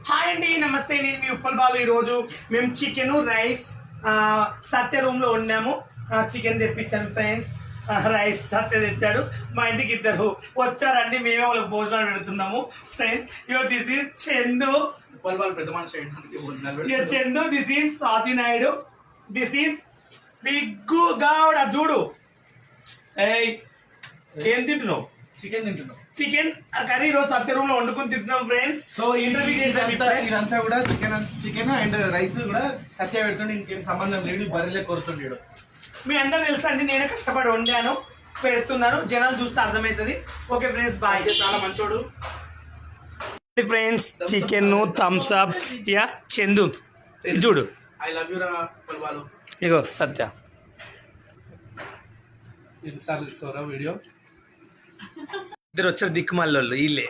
Hi అండి, నమస్తే. నేను మీ ఉప్పల్ బాలు. ఈరోజు మేము చికెన్ రైస్ సత్య రూమ్ లో వండాము. చికెన్ తెప్పించాను ఫ్రెండ్స్, రైస్ సత్య తెచ్చాడు. మా ఇంటికి ఇద్దరు వచ్చారండి, మేమే వాళ్ళకి భోజనాలు పెడుతున్నాము friends. Ego this is Chandu, Uppal Balu పెద్ద మనిషి. Chandu, this is Swathi Naidu, this is big Goud. చూడు, ఏం తింటున్నావు? చికెన్ తింటున్నాం. చికెన్ కర్రీ రోజు సత్య రూమ్ లో వండుకొని తింటున్నాం ఫ్రెండ్స్. సో ఇంటర్వ్యూ ఇదంతా కూడా చికెన్ అండ్ రైస్ కూడా సత్య పెడుతుండే, ఇంకేం సంబంధం లేదు. బర్రెలే కోరుతుండేడు. మీ అందరూ తెలుసా అండి, నేనే కష్టపడి వండాను, పెడుతున్నాను. జనాలు చూస్తే అర్థమవుతుంది. Okay friends, bye. చాలా మంచోడు friends. Chicken thumbs up. Yeah Chandu చూడు, ఐ లవ్ యూ రా ఉప్పల్ బాలు. ఇగో సత్య. ఎన్నిసార్లు ఇస్తారా వీడియో? ఇద్దరు వచ్చారు దిక్కుమాల వీళ్ళే.